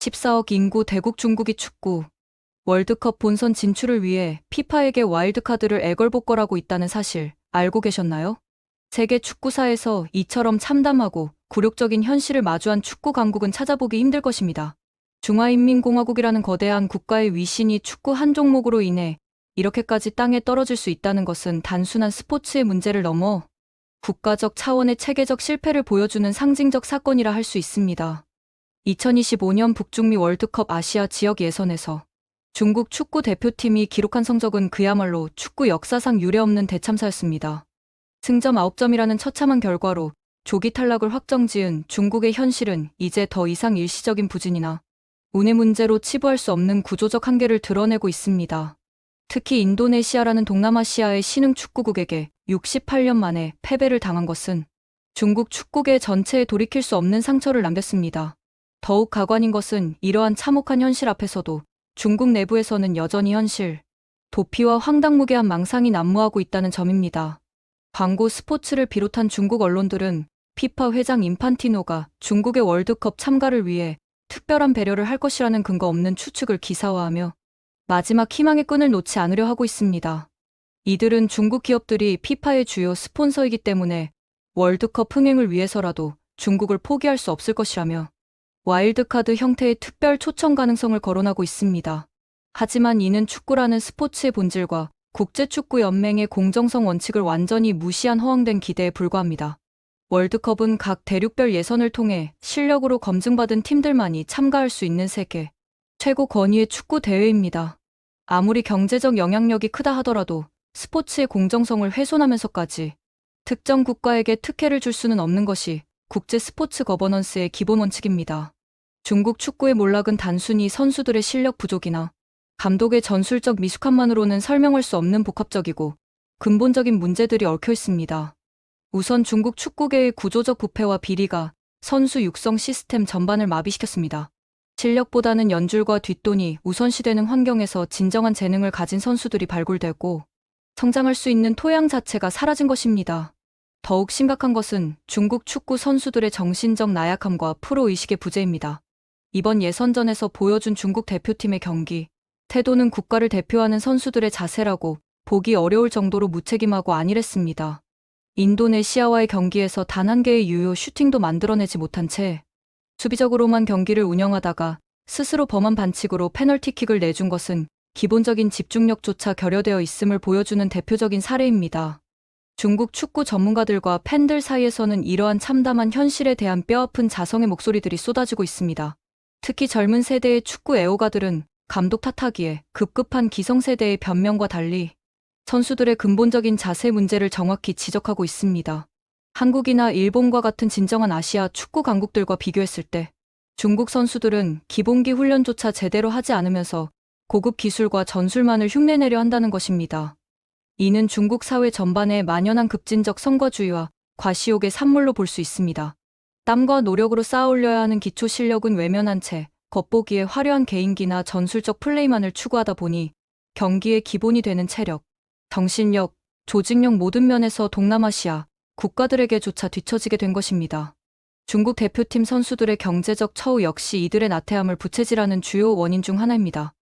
14억 인구 대국 중국이 축구 월드컵 본선 진출을 위해 피파에게 와일드카드를 애걸복걸하고 있다는 사실 알고 계셨나요? 세계 축구사에서 이처럼 참담하고 굴욕적인 현실을 마주한 축구 강국은 찾아보기 힘들 것입니다. 중화인민공화국이라는 거대한 국가의 위신이 축구 한 종목으로 인해 이렇게까지 땅에 떨어질 수 있다는 것은 단순한 스포츠의 문제를 넘어 국가적 차원의 체계적 실패를 보여주는 상징적 사건이라 할 수 있습니다. 2025년 북중미 월드컵 아시아 지역 예선에서 중국 축구 대표팀이 기록한 성적은 그야말로 축구 역사상 유례없는 대참사였습니다. 승점 9점이라는 처참한 결과로 조기 탈락을 확정지은 중국의 현실은 이제 더 이상 일시적인 부진이나 운의 문제로 치부할 수 없는 구조적 한계를 드러내고 있습니다. 특히 인도네시아라는 동남아시아의 신흥 축구국에게 68년 만에 패배를 당한 것은 중국 축구계 전체에 돌이킬 수 없는 상처를 남겼습니다. 더욱 가관인 것은 이러한 참혹한 현실 앞에서도 중국 내부에서는 여전히 현실, 도피와 황당무계한 망상이 난무하고 있다는 점입니다. 광고 스포츠를 비롯한 중국 언론들은 피파 회장 인판티노가 중국의 월드컵 참가를 위해 특별한 배려를 할 것이라는 근거 없는 추측을 기사화하며 마지막 희망의 끈을 놓지 않으려 하고 있습니다. 이들은 중국 기업들이 피파의 주요 스폰서이기 때문에 월드컵 흥행을 위해서라도 중국을 포기할 수 없을 것이라며 와일드카드 형태의 특별 초청 가능성을 거론하고 있습니다. 하지만 이는 축구라는 스포츠의 본질과 국제축구연맹의 공정성 원칙을 완전히 무시한 허황된 기대에 불과합니다. 월드컵은 각 대륙별 예선을 통해 실력으로 검증받은 팀들만이 참가할 수 있는 세계 최고 권위의 축구 대회입니다. 아무리 경제적 영향력이 크다 하더라도 스포츠의 공정성을 훼손하면서까지 특정 국가에게 특혜를 줄 수는 없는 것이 국제 스포츠 거버넌스의 기본 원칙입니다. 중국 축구의 몰락은 단순히 선수들의 실력 부족이나 감독의 전술적 미숙함만으로는 설명할 수 없는 복합적이고 근본적인 문제들이 얽혀 있습니다. 우선 중국 축구계의 구조적 부패와 비리가 선수 육성 시스템 전반을 마비시켰습니다. 실력보다는 연줄과 뒷돈이 우선시되는 환경에서 진정한 재능을 가진 선수들이 발굴되고 성장할 수 있는 토양 자체가 사라진 것입니다. 더욱 심각한 것은 중국 축구 선수들의 정신적 나약함과 프로의식의 부재입니다. 이번 예선전에서 보여준 중국 대표팀의 경기, 태도는 국가를 대표하는 선수들의 자세라고 보기 어려울 정도로 무책임하고 안일했습니다. 인도네시아와의 경기에서 단 한 개의 유효 슈팅도 만들어내지 못한 채 수비적으로만 경기를 운영하다가 스스로 범한 반칙으로 페널티킥을 내준 것은 기본적인 집중력조차 결여되어 있음을 보여주는 대표적인 사례입니다. 중국 축구 전문가들과 팬들 사이에서는 이러한 참담한 현실에 대한 뼈아픈 자성의 목소리들이 쏟아지고 있습니다. 특히 젊은 세대의 축구 애호가들은 감독 탓하기에 급급한 기성세대의 변명과 달리 선수들의 근본적인 자세 문제를 정확히 지적하고 있습니다. 한국이나 일본과 같은 진정한 아시아 축구 강국들과 비교했을 때 중국 선수들은 기본기 훈련조차 제대로 하지 않으면서 고급 기술과 전술만을 흉내내려 한다는 것입니다. 이는 중국 사회 전반에 만연한 급진적 성과주의와 과시욕의 산물로 볼 수 있습니다. 땀과 노력으로 쌓아올려야 하는 기초 실력은 외면한 채 겉보기에 화려한 개인기나 전술적 플레이만을 추구하다 보니 경기의 기본이 되는 체력, 정신력, 조직력 모든 면에서 동남아시아 국가들에게조차 뒤처지게 된 것입니다. 중국 대표팀 선수들의 경제적 처우 역시 이들의 나태함을 부채질하는 주요 원인 중 하나입니다.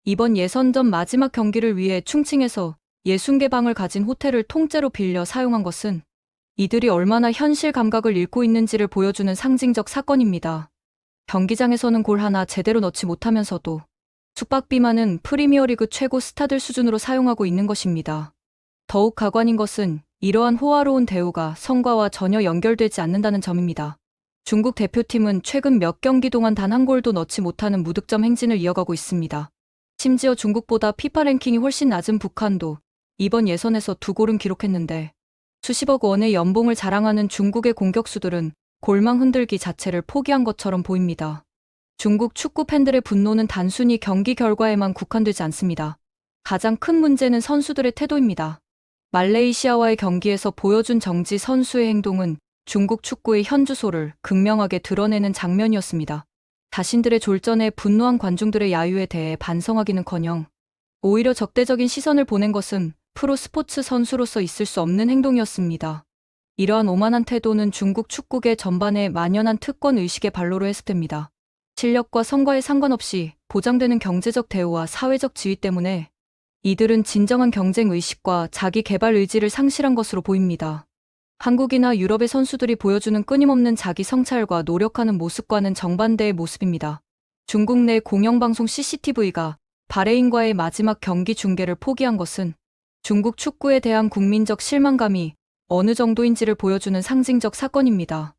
이번 예선전 마지막 경기를 위해 충칭에서 60개 방을 가진 호텔을 통째로 빌려 사용한 것은 이들이 얼마나 현실 감각을 잃고 있는지를 보여주는 상징적 사건입니다. 경기장에서는 골 하나 제대로 넣지 못하면서도 숙박비만은 프리미어리그 최고 스타들 수준으로 사용하고 있는 것입니다. 더욱 가관인 것은 이러한 호화로운 대우가 성과와 전혀 연결되지 않는다는 점입니다. 중국 대표팀은 최근 몇 경기 동안 단 한 골도 넣지 못하는 무득점 행진을 이어가고 있습니다. 심지어 중국보다 피파 랭킹이 훨씬 낮은 북한도 이번 예선에서 2골은 기록했는데 수십억 원의 연봉을 자랑하는 중국의 공격수들은 골망 흔들기 자체를 포기한 것처럼 보입니다. 중국 축구 팬들의 분노는 단순히 경기 결과에만 국한되지 않습니다. 가장 큰 문제는 선수들의 태도입니다. 말레이시아와의 경기에서 보여준 정지 선수의 행동은 중국 축구의 현주소를 극명하게 드러내는 장면이었습니다. 자신들의 졸전에 분노한 관중들의 야유에 대해 반성하기는커녕 오히려 적대적인 시선을 보낸 것은 프로 스포츠 선수로서 있을 수 없는 행동이었습니다. 이러한 오만한 태도는 중국 축구계 전반에 만연한 특권 의식의 발로로 해석됩니다. 실력과 성과에 상관없이 보장되는 경제적 대우와 사회적 지위 때문에 이들은 진정한 경쟁 의식과 자기 개발 의지를 상실한 것으로 보입니다. 한국이나 유럽의 선수들이 보여주는 끊임없는 자기 성찰과 노력하는 모습과는 정반대의 모습입니다. 중국 내 공영방송 CCTV가 바레인과의 마지막 경기 중계를 포기한 것은 중국 축구에 대한 국민적 실망감이 어느 정도인지를 보여주는 상징적 사건입니다.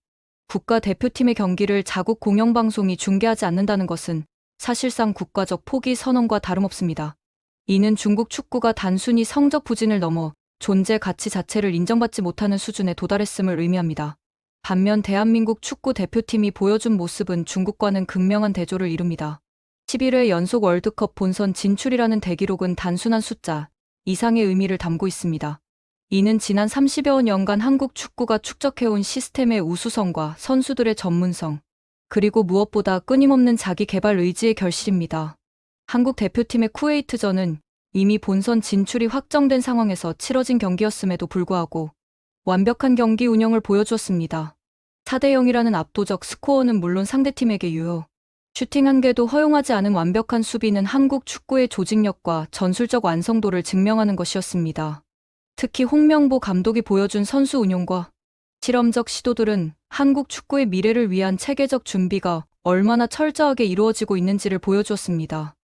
국가대표팀의 경기를 자국 공영방송이 중계하지 않는다는 것은 사실상 국가적 포기 선언과 다름없습니다. 이는 중국 축구가 단순히 성적 부진을 넘어 존재 가치 자체를 인정받지 못하는 수준에 도달했음을 의미합니다. 반면 대한민국 축구 대표팀이 보여준 모습은 중국과는 극명한 대조를 이룹니다. 11회 연속 월드컵 본선 진출이라는 대기록은 단순한 숫자 이상의 의미를 담고 있습니다. 이는 지난 30여 년간 한국 축구가 축적해온 시스템의 우수성과 선수들의 전문성, 그리고 무엇보다 끊임없는 자기 개발 의지의 결실입니다. 한국 대표팀의 쿠웨이트전은 이미 본선 진출이 확정된 상황에서 치러진 경기였음에도 불구하고 완벽한 경기 운영을 보여주었습니다. 4대 0이라는 압도적 스코어는 물론 상대팀에게 유효. 슈팅 한 개도 허용하지 않은 완벽한 수비는 한국 축구의 조직력과 전술적 완성도를 증명하는 것이었습니다. 특히 홍명보 감독이 보여준 선수 운용과 실험적 시도들은 한국 축구의 미래를 위한 체계적 준비가 얼마나 철저하게 이루어지고 있는지를 보여주었습니다.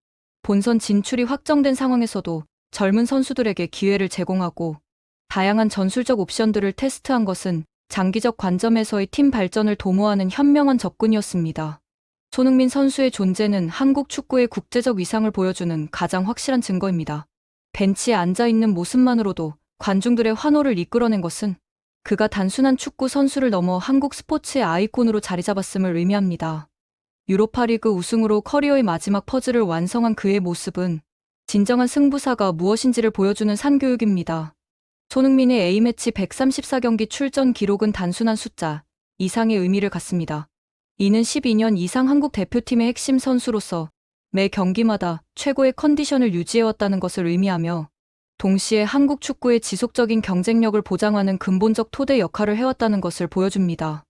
본선 진출이 확정된 상황에서도 젊은 선수들에게 기회를 제공하고 다양한 전술적 옵션들을 테스트한 것은 장기적 관점에서의 팀 발전을 도모하는 현명한 접근이었습니다. 손흥민 선수의 존재는 한국 축구의 국제적 위상을 보여주는 가장 확실한 증거입니다. 벤치에 앉아있는 모습만으로도 관중들의 환호를 이끌어낸 것은 그가 단순한 축구 선수를 넘어 한국 스포츠의 아이콘으로 자리잡았음을 의미합니다. 유로파리그 우승으로 커리어의 마지막 퍼즐을 완성한 그의 모습은 진정한 승부사가 무엇인지를 보여주는 산교육입니다. 손흥민의 A매치 134경기 출전 기록은 단순한 숫자 이상의 의미를 갖습니다. 이는 12년 이상 한국 대표팀의 핵심 선수로서 매 경기마다 최고의 컨디션을 유지해왔다는 것을 의미하며 동시에 한국 축구의 지속적인 경쟁력을 보장하는 근본적 토대 역할을 해왔다는 것을 보여줍니다.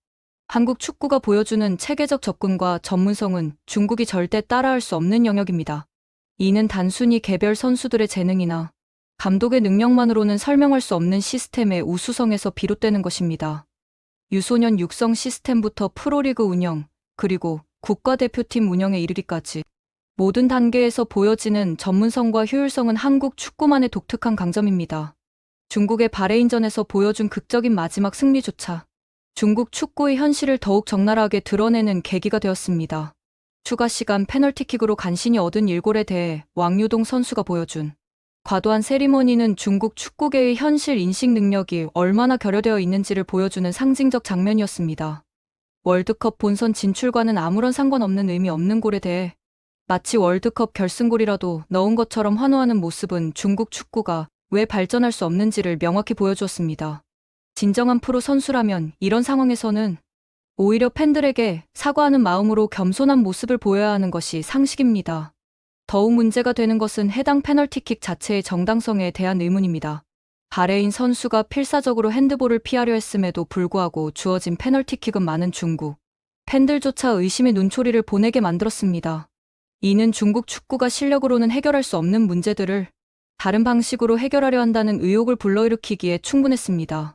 한국 축구가 보여주는 체계적 접근과 전문성은 중국이 절대 따라할 수 없는 영역입니다. 이는 단순히 개별 선수들의 재능이나 감독의 능력만으로는 설명할 수 없는 시스템의 우수성에서 비롯되는 것입니다. 유소년 육성 시스템부터 프로리그 운영, 그리고 국가대표팀 운영에 이르기까지 모든 단계에서 보여지는 전문성과 효율성은 한국 축구만의 독특한 강점입니다. 중국의 바레인전에서 보여준 극적인 마지막 승리조차 중국 축구의 현실을 더욱 적나라하게 드러내는 계기가 되었습니다. 추가 시간 페널티킥으로 간신히 얻은 1골에 대해 왕유동 선수가 보여준 과도한 세리머니는 중국 축구계의 현실 인식 능력이 얼마나 결여되어 있는지를 보여주는 상징적 장면이었습니다. 월드컵 본선 진출과는 아무런 상관없는 의미 없는 골에 대해 마치 월드컵 결승골이라도 넣은 것처럼 환호하는 모습은 중국 축구가 왜 발전할 수 없는지를 명확히 보여주었습니다. 진정한 프로 선수라면 이런 상황에서는 오히려 팬들에게 사과하는 마음으로 겸손한 모습을 보여야 하는 것이 상식입니다. 더욱 문제가 되는 것은 해당 페널티킥 자체의 정당성에 대한 의문입니다. 바레인 선수가 필사적으로 핸드볼을 피하려 했음에도 불구하고 주어진 페널티킥은 많은 중국 팬들조차 의심의 눈초리를 보내게 만들었습니다. 이는 중국 축구가 실력으로는 해결할 수 없는 문제들을 다른 방식으로 해결하려 한다는 의혹을 불러일으키기에 충분했습니다.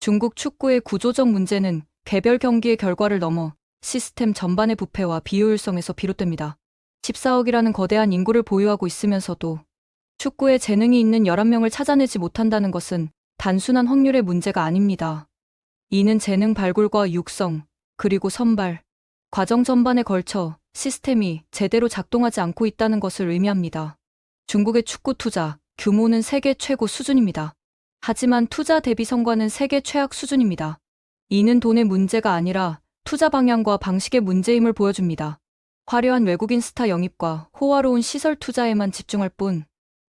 중국 축구의 구조적 문제는 개별 경기의 결과를 넘어 시스템 전반의 부패와 비효율성에서 비롯됩니다. 14억이라는 거대한 인구를 보유하고 있으면서도 축구에 재능이 있는 11명을 찾아내지 못한다는 것은 단순한 확률의 문제가 아닙니다. 이는 재능 발굴과 육성, 그리고 선발, 과정 전반에 걸쳐 시스템이 제대로 작동하지 않고 있다는 것을 의미합니다. 중국의 축구 투자 규모는 세계 최고 수준입니다. 하지만 투자 대비 성과는 세계 최악 수준입니다. 이는 돈의 문제가 아니라 투자 방향과 방식의 문제임을 보여줍니다. 화려한 외국인 스타 영입과 호화로운 시설 투자에만 집중할 뿐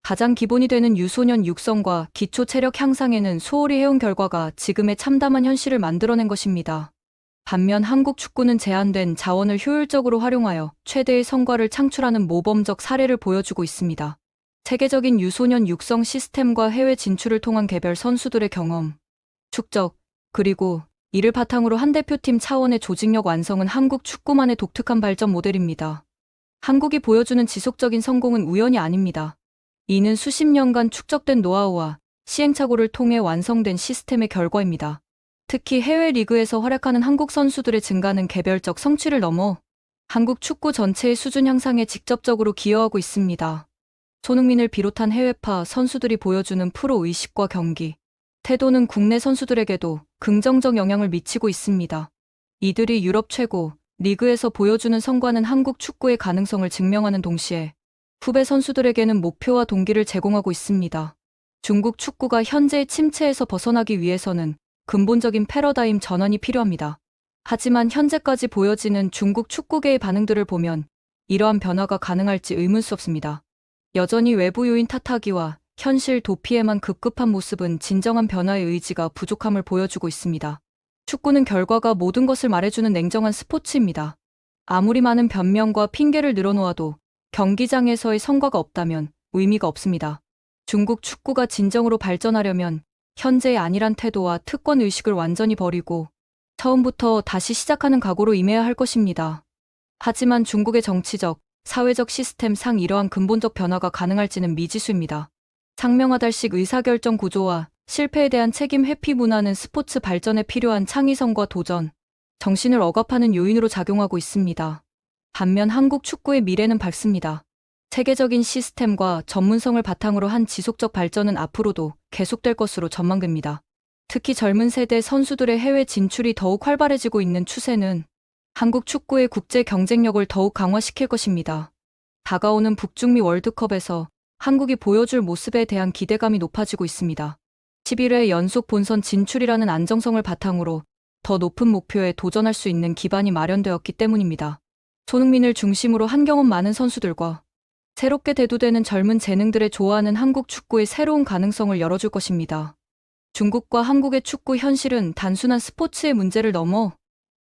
가장 기본이 되는 유소년 육성과 기초 체력 향상에는 소홀히 해온 결과가 지금의 참담한 현실을 만들어낸 것입니다. 반면 한국 축구는 제한된 자원을 효율적으로 활용하여 최대의 성과를 창출하는 모범적 사례를 보여주고 있습니다. 체계적인 유소년 육성 시스템과 해외 진출을 통한 개별 선수들의 경험, 축적, 그리고 이를 바탕으로 한 대표팀 차원의 조직력 완성은 한국 축구만의 독특한 발전 모델입니다. 한국이 보여주는 지속적인 성공은 우연이 아닙니다. 이는 수십 년간 축적된 노하우와 시행착오를 통해 완성된 시스템의 결과입니다. 특히 해외 리그에서 활약하는 한국 선수들의 증가는 개별적 성취를 넘어 한국 축구 전체의 수준 향상에 직접적으로 기여하고 있습니다. 손흥민을 비롯한 해외파 선수들이 보여주는 프로 의식과 경기, 태도는 국내 선수들에게도 긍정적 영향을 미치고 있습니다. 이들이 유럽 최고 리그에서 보여주는 성과는 한국 축구의 가능성을 증명하는 동시에 후배 선수들에게는 목표와 동기를 제공하고 있습니다. 중국 축구가 현재의 침체에서 벗어나기 위해서는 근본적인 패러다임 전환이 필요합니다. 하지만 현재까지 보여지는 중국 축구계의 반응들을 보면 이러한 변화가 가능할지 의문스럽습니다. 여전히 외부 요인 탓하기와 현실 도피에만 급급한 모습은 진정한 변화의 의지가 부족함을 보여주고 있습니다. 축구는 결과가 모든 것을 말해주는 냉정한 스포츠입니다. 아무리 많은 변명과 핑계를 늘어놓아도 경기장에서의 성과가 없다면 의미가 없습니다. 중국 축구가 진정으로 발전하려면 현재의 안일한 태도와 특권 의식을 완전히 버리고 처음부터 다시 시작하는 각오로 임해야 할 것입니다. 하지만 중국의 정치적, 사회적 시스템상 이러한 근본적 변화가 가능할지는 미지수입니다. 상명하달식 의사결정 구조와 실패에 대한 책임 회피 문화는 스포츠 발전에 필요한 창의성과 도전, 정신을 억압하는 요인으로 작용하고 있습니다. 반면 한국 축구의 미래는 밝습니다. 체계적인 시스템과 전문성을 바탕으로 한 지속적 발전은 앞으로도 계속될 것으로 전망됩니다. 특히 젊은 세대 선수들의 해외 진출이 더욱 활발해지고 있는 추세는 한국 축구의 국제 경쟁력을 더욱 강화시킬 것입니다. 다가오는 북중미 월드컵에서 한국이 보여줄 모습에 대한 기대감이 높아지고 있습니다. 11회 연속 본선 진출이라는 안정성을 바탕으로 더 높은 목표에 도전할 수 있는 기반이 마련되었기 때문입니다. 손흥민을 중심으로 한경험 많은 선수들과 새롭게 대두되는 젊은 재능들의 좋아하는 한국 축구의 새로운 가능성을 열어줄 것입니다. 중국과 한국의 축구 현실은 단순한 스포츠의 문제를 넘어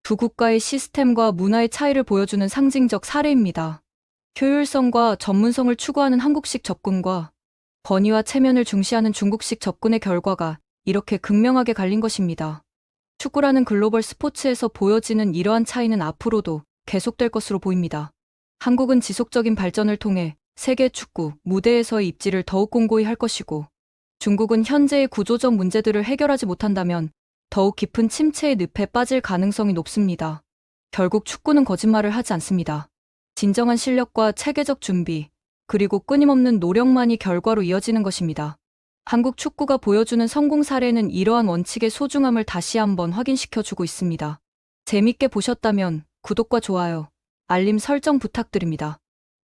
두 국가의 시스템과 문화의 차이를 보여주는 상징적 사례입니다. 효율성과 전문성을 추구하는 한국식 접근과 권위와 체면을 중시하는 중국식 접근의 결과가 이렇게 극명하게 갈린 것입니다. 축구라는 글로벌 스포츠에서 보여지는 이러한 차이는 앞으로도 계속될 것으로 보입니다. 한국은 지속적인 발전을 통해 세계 축구 무대에서의 입지를 더욱 공고히 할 것이고, 중국은 현재의 구조적 문제들을 해결하지 못한다면 더욱 깊은 침체의 늪에 빠질 가능성이 높습니다. 결국 축구는 거짓말을 하지 않습니다. 진정한 실력과 체계적 준비, 그리고 끊임없는 노력만이 결과로 이어지는 것입니다. 한국 축구가 보여주는 성공 사례는 이러한 원칙의 소중함을 다시 한번 확인시켜주고 있습니다. 재밌게 보셨다면 구독과 좋아요, 알림 설정 부탁드립니다.